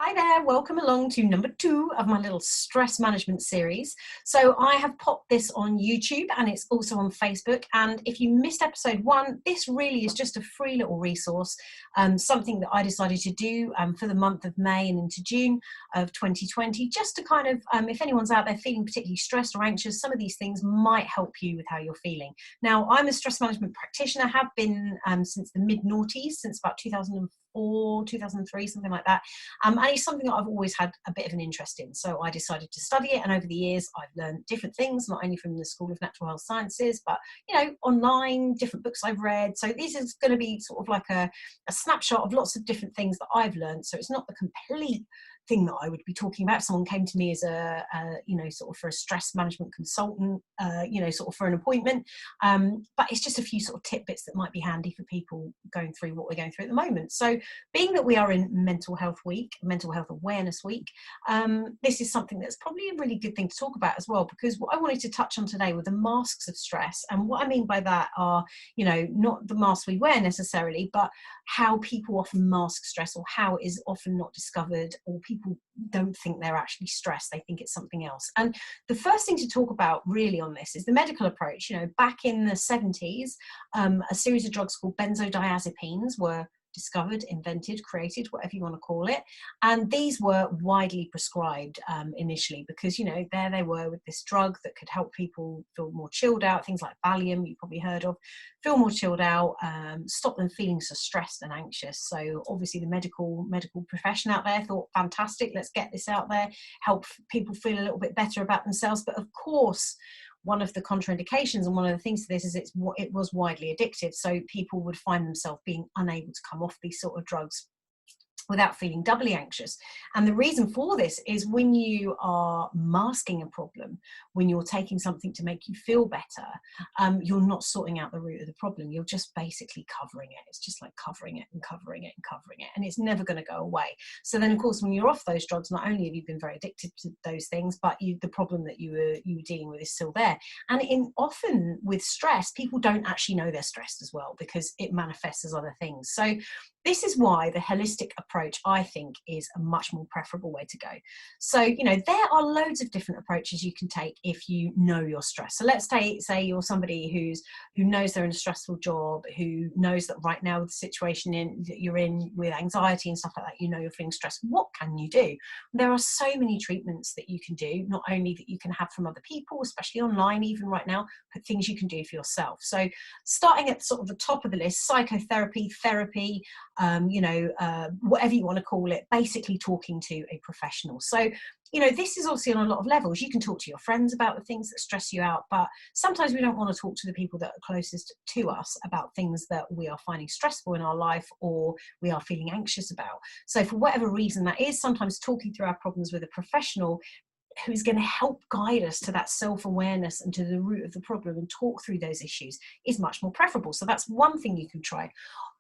Hi there, welcome along to number 2 of my little stress management series. So I have popped this on YouTube and it's also on Facebook. And if you missed episode 1, this really is just a free little resource, something that I decided to do for the month of May and into June of 2020, just to kind of, if anyone's out there feeling particularly stressed or anxious, some of these things might help you with how you're feeling. Now, I'm a stress management practitioner, have been since the mid-noughties, since about 2004, 2003, something like that. And it's something that I've always had a bit of an interest in. So I decided to study it. And over the years, I've learned different things, not only from the School of Natural Health Sciences, but, online, different books I've read. So this is going to be sort of like a snapshot of lots of different things that I've learned. So it's not the complete thing that I would be talking about. Someone came to me as sort of for a stress management consultant, sort of for an appointment. But it's just a few sort of tidbits that might be handy for people going through what we're going through at the moment. So being that we are in Mental Health Week, Mental Health Awareness Week, this is something that's probably a really good thing to talk about as well, because what I wanted to touch on today were the masks of stress. And what I mean by that are, not the masks we wear necessarily, but how people often mask stress, or how it is often not discovered, or people don't think they're actually stressed. They think it's something else. And the first thing to talk about really on this is the medical approach. Back in the 70s, a series of drugs called benzodiazepines were discovered, invented, created, whatever you want to call it. And these were widely prescribed initially because, there they were with this drug that could help people feel more chilled out, things like Valium, you've probably heard of, feel more chilled out, stop them feeling so stressed and anxious. So obviously the medical profession out there thought, fantastic, let's get this out there, help people feel a little bit better about themselves. But of course, one of the contraindications and one of the things to this is it was widely addictive. So people would find themselves being unable to come off these sort of drugs without feeling doubly anxious. And the reason for this is when you are masking a problem, when you're taking something to make you feel better, you're not sorting out the root of the problem. You're just basically covering it. It's just like covering it and covering it and covering it. And it's never going to go away. So then, of course, when you're off those drugs, not only have you been very addicted to those things, but the problem that you were dealing with is still there. And often with stress, people don't actually know they're stressed as well, because it manifests as other things. So this is why the holistic approach, I think, is a much more preferable way to go. So, there are loads of different approaches you can take if you know you're stressed. So let's say you're somebody who knows they're in a stressful job, who knows that right now the situation that you're in with anxiety and stuff like that, you're feeling stressed. What can you do? There are so many treatments that you can do, not only that you can have from other people, especially online even right now, but things you can do for yourself. So starting at sort of the top of the list, psychotherapy, therapy, whatever you want to call it, basically talking to a professional. So, this is obviously on a lot of levels. You can talk to your friends about the things that stress you out, but sometimes we don't want to talk to the people that are closest to us about things that we are finding stressful in our life or we are feeling anxious about. So for whatever reason that is, sometimes talking through our problems with a professional who's going to help guide us to that self-awareness and to the root of the problem and talk through those issues is much more preferable. So that's one thing you can try.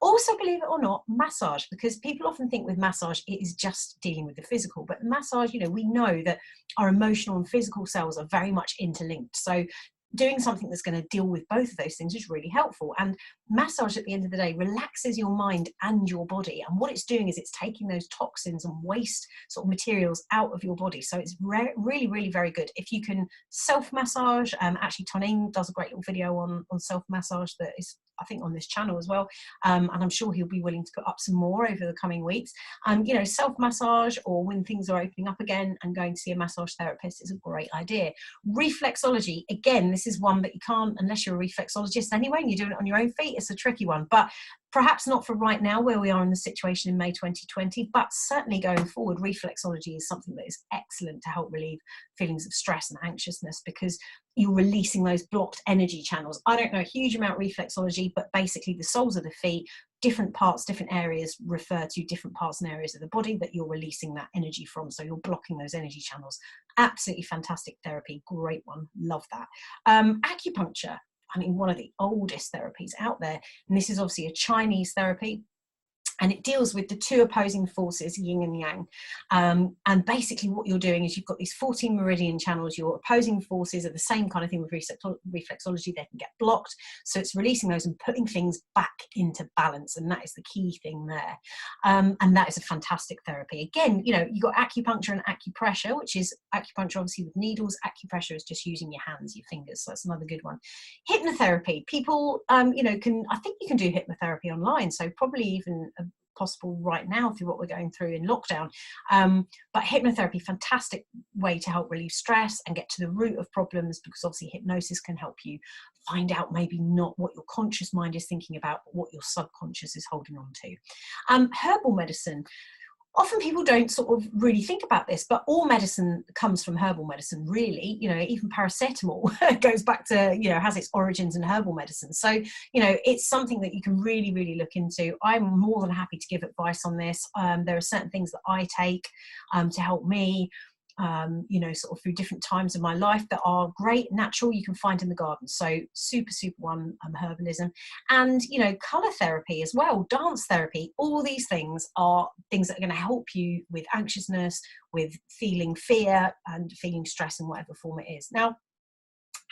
Also, believe it or not, massage, because people often think with massage it is just dealing with the physical, but massage, we know that our emotional and physical selves are very much interlinked. So doing something that's going to deal with both of those things is really helpful. And massage, at the end of the day, relaxes your mind and your body. And what it's doing is it's taking those toxins and waste sort of materials out of your body. So it's really, really very good. If you can self-massage, actually Tonin does a great little video on self-massage that is, I think, on this channel as well. And I'm sure he'll be willing to put up some more over the coming weeks. Self-massage, or when things are opening up again and going to see a massage therapist, is a great idea. Reflexology, again, this is one that you can't, unless you're a reflexologist anyway, and you're doing it on your own feet, it's a tricky one. But perhaps not for right now where we are in the situation in May 2020, but certainly going forward, reflexology is something that is excellent to help relieve feelings of stress and anxiousness, because you're releasing those blocked energy channels. I don't know a huge amount reflexology, but basically the soles of the feet, different parts, different areas refer to different parts and areas of the body that you're releasing that energy from. So you're blocking those energy channels. Absolutely fantastic therapy. Great one. Love that. Acupuncture. I mean, one of the oldest therapies out there. And this is obviously a Chinese therapy. And it deals with the two opposing forces, yin and yang. And basically what you're doing is you've got these 14 meridian channels. Your opposing forces are the same kind of thing with reflexology. They can get blocked. So it's releasing those and putting things back into balance. And that is the key thing there. And that is a fantastic therapy. Again, you know, you've got acupuncture and acupressure, which is acupuncture obviously with needles. Acupressure is just using your hands, your fingers. So that's another good one. Hypnotherapy. People, you know, I think you can do hypnotherapy online. So probably even possible right now through what we're going through in lockdown. But hypnotherapy, fantastic way to help relieve stress and get to the root of problems, because obviously hypnosis can help you find out maybe not what your conscious mind is thinking about, but what your subconscious is holding on to. Herbal medicine. Often people don't sort of really think about this, but all medicine comes from herbal medicine, really. You know, even paracetamol goes back to, you know, has its origins in herbal medicine. So, you know, it's something that you can really, really look into. I'm more than happy to give advice on this. There are certain things that I take to help me, you know, sort of through different times of my life that are great, natural, you can find in the garden. So super one, herbalism. And, you know, colour therapy as well, dance therapy, all these things are things that are going to help you with anxiousness, with feeling fear and feeling stress in whatever form it is. Now,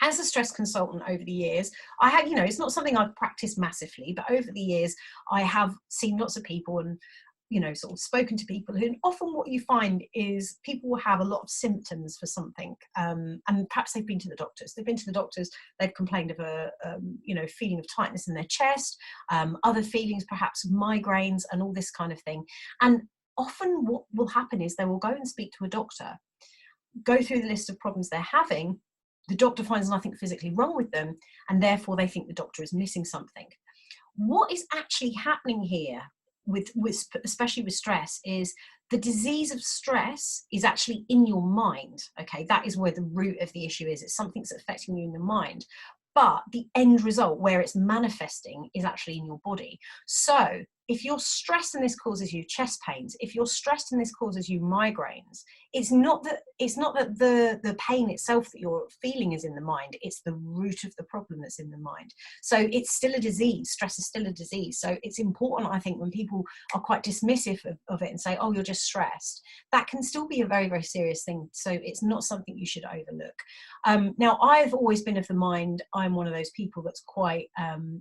as a stress consultant over the years, I had, you know, it's not something I've practiced massively, but over the years, I have seen lots of people and, you know, sort of spoken to people who, often what you find is people will have a lot of symptoms for something, and perhaps they've been to the doctors. They've complained of a you know, feeling of tightness in their chest, other feelings perhaps of migraines and all this kind of thing. And often what will happen is they will go and speak to a doctor, go through the list of problems they're having. The doctor finds nothing physically wrong with them, and therefore they think the doctor is missing something. What is actually happening here with especially with stress is the disease of stress is actually in your mind. Okay, that is where the root of the issue is. It's something that's affecting you in the mind, but the end result where it's manifesting is actually in your body. So if you're stressed and this causes you chest pains, if you're stressed and this causes you migraines, it's not that the pain itself that you're feeling is in the mind, it's the root of the problem that's in the mind. So it's still a disease. Stress is still a disease. So it's important, I think, when people are quite dismissive of it and say, oh, you're just stressed, that can still be a very, very serious thing. So it's not something you should overlook. Now, I've always been of the mind, I'm one of those people that's quite,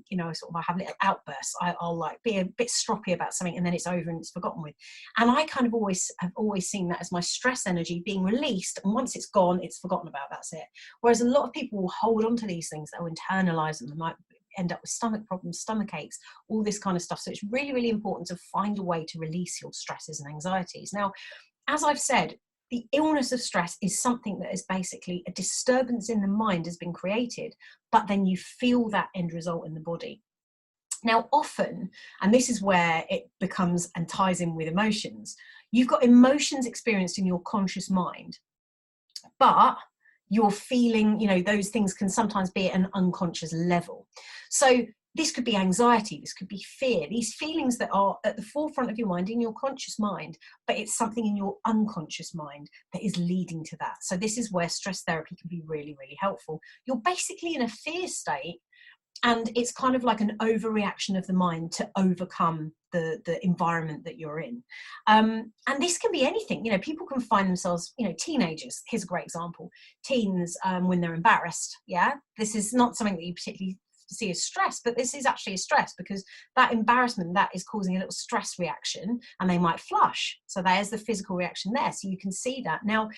you know, sort of, I have little outbursts. I'll like be a bit stroppy about something and then it's over and it's forgotten with. And I kind of have always seen that as my stress energy being released, and once it's gone, it's forgotten about, that's it. Whereas a lot of people will hold on to these things, that will internalize them, and might end up with stomach problems, stomach aches, all this kind of stuff. So it's really, really important to find a way to release your stresses and anxieties. Now, as I've said, the illness of stress is something that is basically a disturbance in the mind has been created, but then you feel that end result in the body. Now, often, and this is where it becomes and ties in with emotions, you've got emotions experienced in your conscious mind, but you're feeling, you know, those things can sometimes be at an unconscious level. So this could be anxiety, this could be fear, these feelings that are at the forefront of your mind, in your conscious mind, but it's something in your unconscious mind that is leading to that. So this is where stress therapy can be really, really helpful. You're basically in a fear state, and it's kind of like an overreaction of the mind to overcome the environment that you're in. And this can be anything. You know, people can find themselves, you know, teenagers, here's a great example, teens, when they're embarrassed. Yeah, this is not something that you particularly see as stress, but this is actually a stress, because that embarrassment, that is causing a little stress reaction, and they might flush. So there's the physical reaction there. So you can see that. Now,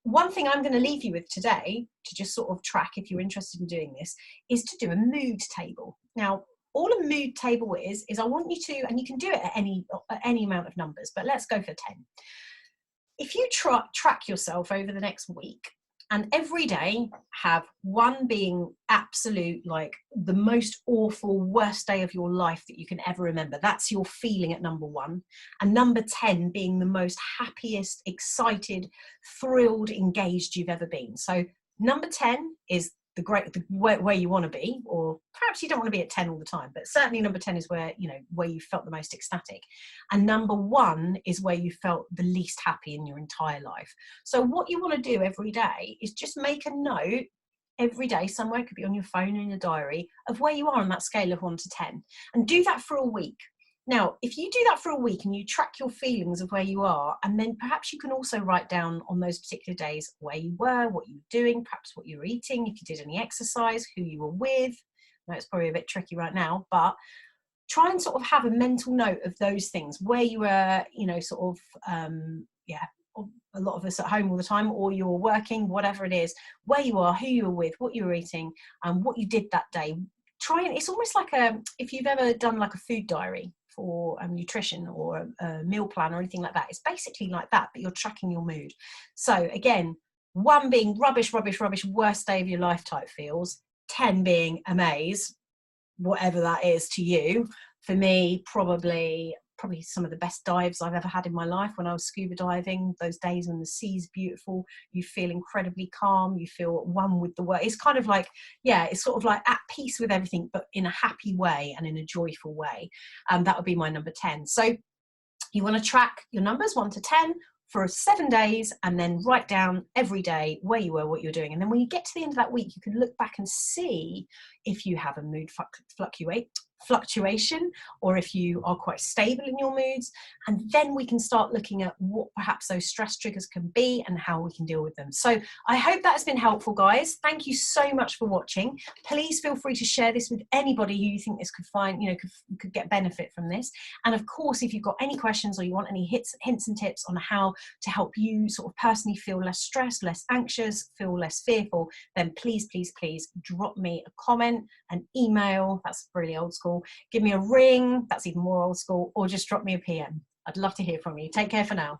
one thing I'm going to leave you with today, to just sort of track if you're interested in doing this, is to do a mood table. Now, all a mood table is I want you to, and you can do it at any amount of numbers, but let's go for 10. If you track yourself over the next week, and every day have one being absolute, like the most awful, worst day of your life that you can ever remember. That's your feeling at number 1. And number 10 being the most happiest, excited, thrilled, engaged you've ever been. So number 10 is where you want to be, or perhaps you don't want to be at 10 all the time, but certainly number 10 is where, you know, where you felt the most ecstatic, and number 1 is where you felt the least happy in your entire life. So what you want to do every day is just make a note every day somewhere, it could be on your phone, in your diary, of where you are on that scale of 1 to 10, and do that for a week. Now, if you do that for a week and you track your feelings of where you are, and then perhaps you can also write down on those particular days where you were, what you were doing, perhaps what you were eating, if you did any exercise, who you were with. Now, it's probably a bit tricky right now, but try and sort of have a mental note of those things, where you were, you know, sort of, yeah, a lot of us at home all the time, or you're working, whatever it is, where you are, who you were with, what you were eating, and what you did that day. Try and, it's almost like if you've ever done like a food diary for nutrition or a meal plan or anything like that, it's basically like that, but you're tracking your mood. So again, 1 being rubbish, rubbish, rubbish, worst day of your life type feels, 10 being amaze, whatever that is to you. For me, probably some of the best dives I've ever had in my life when I was scuba diving. Those days when the sea's beautiful, you feel incredibly calm, you feel at one with the world. It's kind of like, yeah, it's sort of like at peace with everything, but in a happy way and in a joyful way. That would be my number 10. So you want to track your numbers 1 to 10 for 7 days, and then write down every day where you were, what you're doing. And then when you get to the end of that week, you can look back and see if you have a mood fluctuation, or if you are quite stable in your moods. And then we can start looking at what perhaps those stress triggers can be and how we can deal with them. So I hope that has been helpful, guys. Thank you so much for watching. Please feel free to share this with anybody who you think this could find, could get benefit from this. And of course, if you've got any questions or you want any hints and tips on how to help you sort of personally feel less stressed, less anxious, feel less fearful, then please, please, please drop me a comment, an email, that's really old school, give me a ring, that's even more old school, or just drop me a PM. I'd love to hear from you. Take care for now.